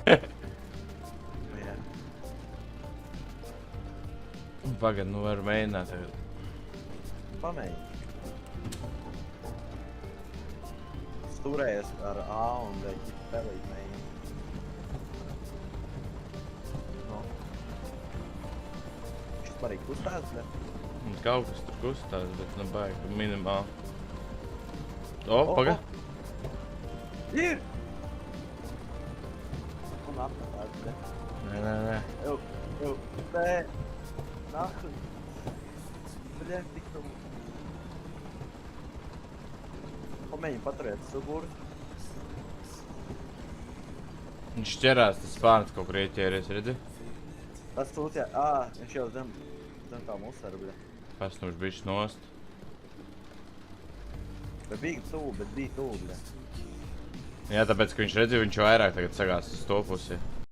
Jā. Pagad, nu varu mēģināt tagad. Pamēģini. Turējies ar A un D pelīt mēģini. No. Šis arī kustās, ne? Kaut kas tur kustās, bet nu baigi minimāli. Pagad. Ir! Un atmetās, ne? Nē. Ew, nē. Nāku. Bļē, tik tu. Pamēģini paturēt suburu. Viņš ķerās, tas spārns kaut kur ieķēries, redzi? Tas sūtījā, viņš jau zem kā musara, bļē. Pasnūš bišķi nost. Bet bija tuvu, bļē. Jā, tāpēc, ka viņš redzi, viņš vairāk tagad sagās uz to pusi.